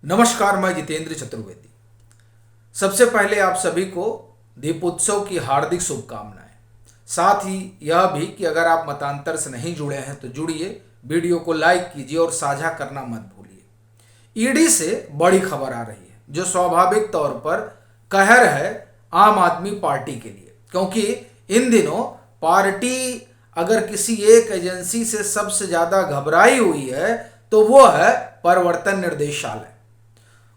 नमस्कार, मैं जितेंद्र चतुर्वेदी। सबसे पहले आप सभी को दीपोत्सव की हार्दिक शुभकामनाएं। साथ ही यह भी कि अगर आप मतांतर से नहीं जुड़े हैं तो जुड़िए, वीडियो को लाइक कीजिए और साझा करना मत भूलिए। ईडी से बड़ी खबर आ रही है जो स्वाभाविक तौर पर कहर है आम आदमी पार्टी के लिए, क्योंकि इन दिनों पार्टी अगर किसी एक एजेंसी से सबसे ज़्यादा घबराई हुई है तो वो है प्रवर्तन निर्देशालय।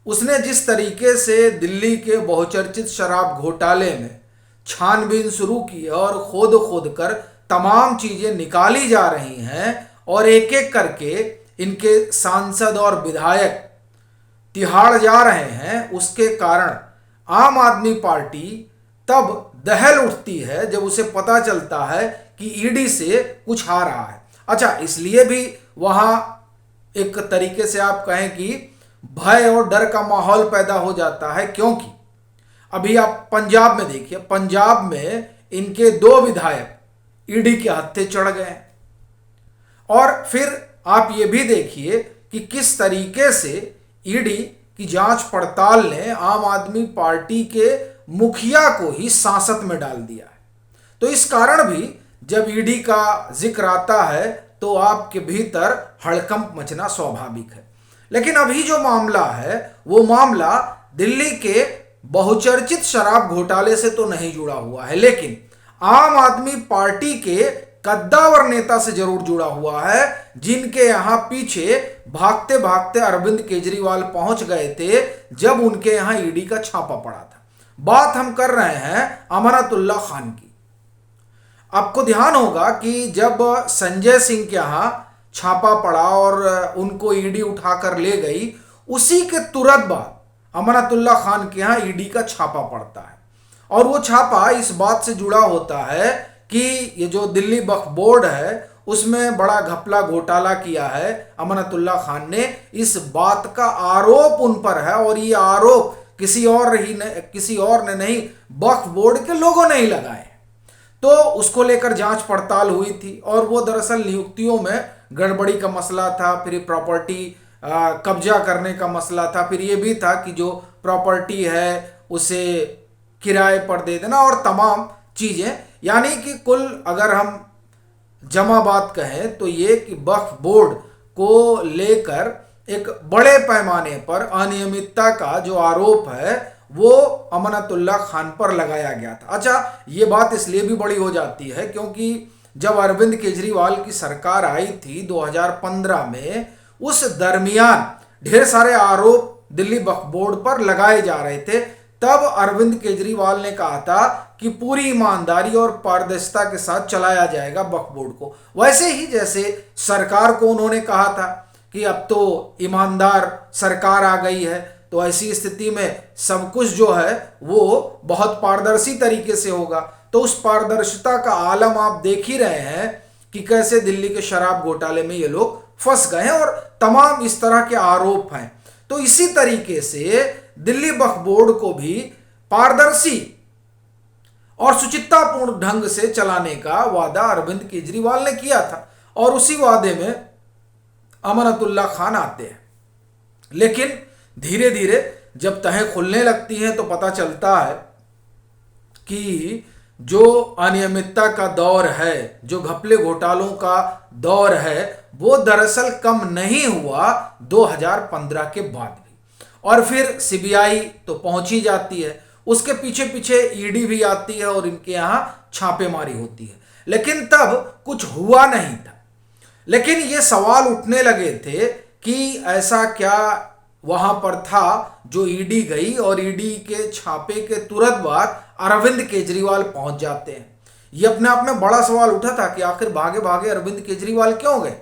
उसने जिस तरीके से दिल्ली के बहुचर्चित शराब घोटाले में छानबीन शुरू की और खोद खोद कर तमाम चीजें निकाली जा रही हैं और एक एक करके इनके सांसद और विधायक तिहाड़ जा रहे हैं, उसके कारण आम आदमी पार्टी तब दहल उठती है जब उसे पता चलता है कि ईडी से कुछ आ रहा है। अच्छा, इसलिए भी वहां एक तरीके से आप कहें कि भय और डर का माहौल पैदा हो जाता है, क्योंकि अभी आप पंजाब में देखिए, पंजाब में इनके 2 विधायक ईडी के हत्थे चढ़ गए। और फिर आप ये भी देखिए कि किस तरीके से ईडी की जांच पड़ताल ने आम आदमी पार्टी के मुखिया को ही सांसत में डाल दिया है। तो इस कारण भी जब ईडी का जिक्र आता है तो आपके भीतर हड़कंप मचना स्वाभाविक है। लेकिन अभी जो मामला है वो मामला दिल्ली के बहुचर्चित शराब घोटाले से तो नहीं जुड़ा हुआ है, लेकिन आम आदमी पार्टी के कद्दावर नेता से जरूर जुड़ा हुआ है, जिनके यहां पीछे भागते भागते अरविंद केजरीवाल पहुंच गए थे जब उनके यहां ईडी का छापा पड़ा था। बात हम कर रहे हैं अमानतुल्लाह खान की। आपको ध्यान होगा कि जब संजय सिंह के यहां छापा पड़ा और उनको ईडी उठाकर ले गई, उसी के तुरंत बाद अमानतुल्लाह खान के यहां ईडी का छापा पड़ता है। और वो छापा इस बात से जुड़ा होता है कि ये जो दिल्ली वक्फ बोर्ड है उसमें बड़ा घपला घोटाला किया है अमानतुल्लाह खान ने। इस बात का आरोप उन पर है और ये आरोप किसी और ने नहीं, वक्फ बोर्ड के लोगों ने ही लगाए। तो उसको लेकर जांच पड़ताल हुई थी और वो दरअसल नियुक्तियों में गड़बड़ी का मसला था, फिर प्रॉपर्टी कब्जा करने का मसला था, फिर ये भी था कि जो प्रॉपर्टी है उसे किराए पर दे देना और तमाम चीज़ें। यानी कि कुल अगर हम जमा बात कहें तो ये कि वक्फ बोर्ड को लेकर एक बड़े पैमाने पर अनियमितता का जो आरोप है वो अमानतुल्लाह खान पर लगाया गया था। अच्छा, ये बात इसलिए भी बड़ी हो जाती है क्योंकि जब अरविंद केजरीवाल की सरकार आई थी 2015 में, उस दरमियान ढेर सारे आरोप दिल्ली वक्फ बोर्ड पर लगाए जा रहे थे। तब अरविंद केजरीवाल ने कहा था कि पूरी ईमानदारी और पारदर्शिता के साथ चलाया जाएगा वक्फ बोर्ड को, वैसे ही जैसे सरकार को उन्होंने कहा था कि अब तो ईमानदार सरकार आ गई है, तो ऐसी स्थिति में सब कुछ जो है वो बहुत पारदर्शी तरीके से होगा। तो उस पारदर्शिता का आलम आप देख ही रहे हैं कि कैसे दिल्ली के शराब घोटाले में ये लोग फंस गए हैं और तमाम इस तरह के आरोप हैं। तो इसी तरीके से दिल्ली वक्फ बोर्ड को भी पारदर्शी और सुचिंतापूर्ण ढंग से चलाने का वादा अरविंद केजरीवाल ने किया था और उसी वादे में अमानतुल्लाह खान आते हैं। लेकिन धीरे धीरे जब तहें खुलने लगती हैं तो पता चलता है कि जो अनियमितता का दौर है, जो घपले घोटालों का दौर है, वो दरअसल कम नहीं हुआ 2015 के बाद भी। और फिर सीबीआई तो पहुंच ही जाती है, उसके पीछे पीछे ईडी भी आती है और इनके यहां छापेमारी होती है, लेकिन तब कुछ हुआ नहीं था। लेकिन ये सवाल उठने लगे थे कि ऐसा क्या वहां पर था जो ईडी गई और ईडी के छापे के तुरंत बाद अरविंद केजरीवाल पहुंच जाते हैं। ये अपने आप में बड़ा सवाल उठा था कि आखिर भागे भागे अरविंद केजरीवाल क्यों गए।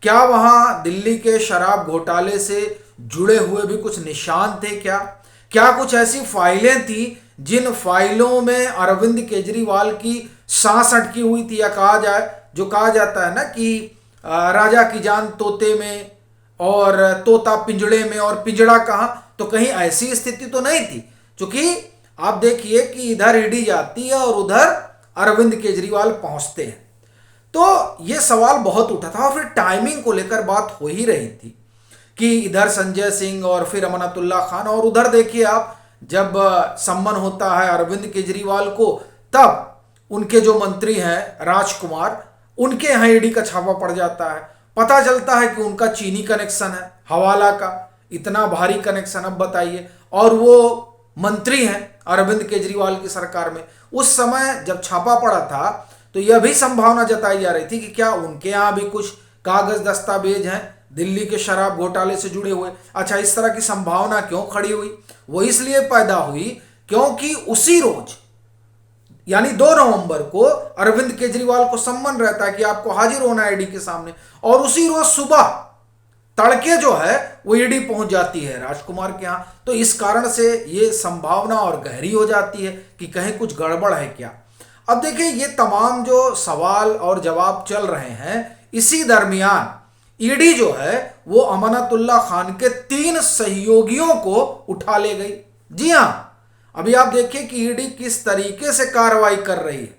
क्या वहां दिल्ली के शराब घोटाले से जुड़े हुए भी कुछ निशान थे? क्या कुछ ऐसी फाइलें थी जिन फाइलों में अरविंद केजरीवाल की सांस अटकी हुई थी, या कहा जाता है ना कि राजा की जान तोते में और तोता पिंजड़े में और पिंजड़ा कहां, तो कहीं ऐसी स्थिति तो नहीं थी। क्योंकि आप देखिए कि इधर ईडी जाती है और उधर अरविंद केजरीवाल पहुंचते हैं। तो यह सवाल बहुत उठा था और फिर टाइमिंग को लेकर बात हो ही रही थी कि इधर संजय सिंह और फिर अमानतुल्ला खान, और उधर देखिए आप जब सम्मन होता है अरविंद केजरीवाल को, तब उनके जो मंत्री हैं राजकुमार, उनके यहाँ ईडी का छापा पड़ जाता है। पता चलता है कि उनका चीनी कनेक्शन है, हवाला का इतना भारी कनेक्शन। अब बताइए, और वो मंत्री हैं अरविंद केजरीवाल की सरकार में। उस समय जब छापा पड़ा था तो यह भी संभावना जताई जा रही थी कि क्या उनके यहाँ भी कुछ कागज दस्तावेज हैं दिल्ली के शराब घोटाले से जुड़े हुए। अच्छा, इस तरह की संभावना क्यों खड़ी हुई? वो इसलिए पैदा हुई क्योंकि उसी रोज यानी 2 नवंबर को अरविंद केजरीवाल को सम्मन रहता है कि आपको हाजिर होना है ईडी के सामने, और उसी रोज सुबह तड़के जो है वो ईडी पहुंच जाती है राजकुमार के यहाँ। तो इस कारण से ये संभावना और गहरी हो जाती है कि कहीं कुछ गड़बड़ है क्या। अब देखिए, ये तमाम जो सवाल और जवाब चल रहे हैं, इसी दरमियान ईडी जो है वो अमानतुल्ला खान के 3 सहयोगियों को उठा ले गई। जी हां, अभी आप देखिए कि ईडी किस तरीके से कार्रवाई कर रही है।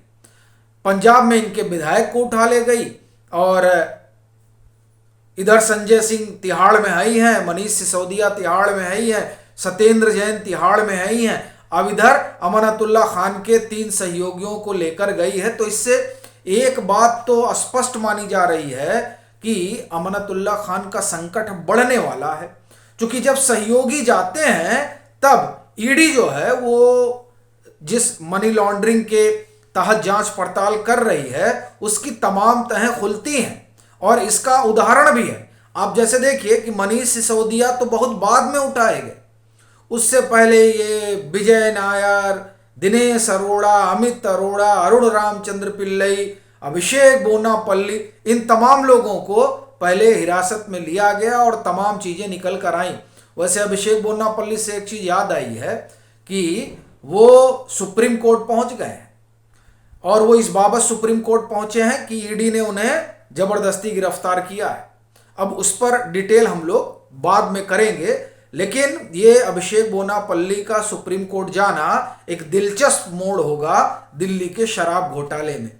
पंजाब में इनके विधायक को उठा ले गई, और इधर संजय सिंह तिहाड़ में है ही हैं, मनीष सिसोदिया तिहाड़ में है ही हैं, सत्येंद्र जैन तिहाड़ में है ही हैं। अब इधर अमानतुल्ला खान के 3 सहयोगियों को लेकर गई है। तो इससे एक बात तो स्पष्ट मानी जा रही है कि अमानतुल्ला खान का संकट बढ़ने वाला है, क्योंकि जब सहयोगी जाते हैं तब ईडी जो है वो जिस मनी लॉन्ड्रिंग के तहत जांच पड़ताल कर रही है उसकी तमाम तहें खुलती हैं। और इसका उदाहरण भी है। आप जैसे देखिए कि मनीष सिसोदिया तो बहुत बाद में उठाए गए, उससे पहले ये विजय नायर, दिनेश अरोड़ा, अमित अरोड़ा, अरुण रामचंद्र पिल्लई, अभिषेक बोनापल्ली, इन तमाम लोगों को पहले हिरासत में लिया गया और तमाम चीज़ें निकल कर आई। वैसे अभिषेक बोनापल्ली से एक चीज़ याद आई है कि वो सुप्रीम कोर्ट पहुंच गए हैं, और वो इस बाबत सुप्रीम कोर्ट पहुंचे हैं कि ईडी ने उन्हें जबरदस्ती गिरफ्तार किया है। अब उस पर डिटेल हम लोग बाद में करेंगे, लेकिन ये अभिषेक बोनापल्ली का सुप्रीम कोर्ट जाना एक दिलचस्प मोड़ होगा दिल्ली के शराब घोटाले में।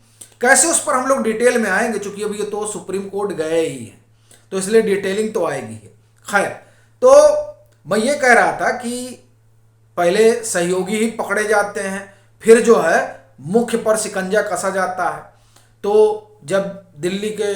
कैसे, उस पर हम लोग डिटेल में आएंगे, चूंकि अभी ये तो सुप्रीम कोर्ट गए ही हैं, तो इसलिए डिटेलिंग तो आएगी ही। खैर, तो मैं ये कह रहा था कि पहले सहयोगी ही पकड़े जाते हैं, फिर जो है मुख्य पर शिकंजा कसा जाता है। तो जब दिल्ली के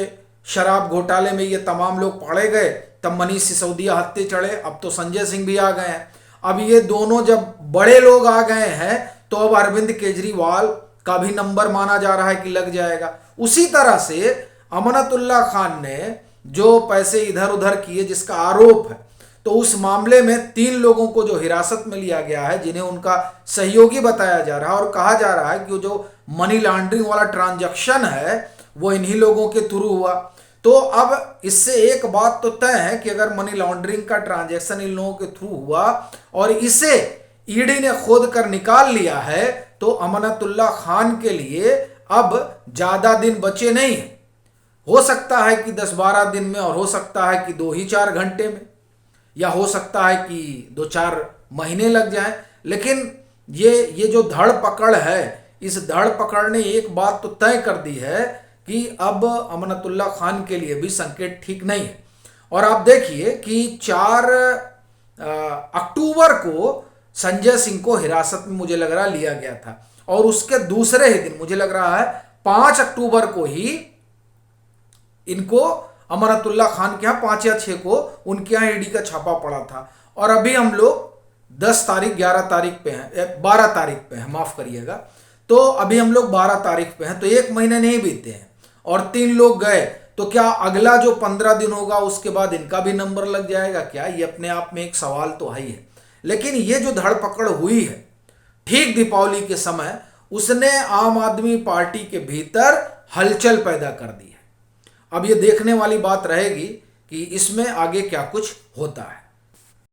शराब घोटाले में ये तमाम लोग पकड़े गए तब मनीष सिसोदिया हत्थे चढ़े, अब तो संजय सिंह भी आ गए हैं। अब ये दोनों जब बड़े लोग आ गए हैं तो अब अरविंद केजरीवाल का भी नंबर माना जा रहा है कि लग जाएगा। उसी तरह से अमानतुल्ला खान ने जो पैसे इधर उधर किए जिसका आरोप है, तो उस मामले में 3 लोगों को जो हिरासत में लिया गया है, जिन्हें उनका सहयोगी बताया जा रहा है, और कहा जा रहा है कि जो मनी लॉन्ड्रिंग वाला ट्रांजैक्शन है वो इन्हीं लोगों के थ्रू हुआ। तो अब इससे एक बात तो तय है कि अगर मनी लॉन्ड्रिंग का ट्रांजैक्शन इन लोगों के थ्रू हुआ और इसे ईडी ने खोद कर निकाल लिया है, तो अमानतुल्ला खान के लिए अब ज्यादा दिन बचे नहीं है। हो सकता है कि 10-12 दिन में, और हो सकता है कि 2 ही 4 घंटे में, या हो सकता है कि 2-4 महीने लग जाएं। लेकिन ये जो धड़ पकड़ है, इस धड़ पकड़ ने एक बात तो तय कर दी है कि अब अमानतुल्ला खान के लिए भी संकेत ठीक नहीं है। और आप देखिए कि 4 अक्टूबर को संजय सिंह को हिरासत में मुझे लग रहा लिया गया था, और उसके दूसरे ही दिन मुझे लग रहा है 5 अक्टूबर को ही इनको अमानतुल्ला खान के यहाँ 5 या 6 को उनके यहाँ ईडी का छापा पड़ा था। और अभी हम लोग 10 तारीख 11 तारीख पे हैं, 12 तारीख पे हैं, माफ करिएगा। तो अभी हम लोग 12 तारीख पे हैं, तो 1 महीने नहीं बीते हैं और 3 लोग गए, तो क्या अगला जो 15 दिन होगा उसके बाद इनका भी नंबर लग जाएगा क्या? ये अपने आप में एक सवाल तो है ही है। लेकिन ये जो धड़पकड़ हुई है ठीक दीपावली के समय, उसने आम आदमी पार्टी के भीतर हलचल पैदा कर दी है। अब ये देखने वाली बात रहेगी कि इसमें आगे क्या कुछ होता है।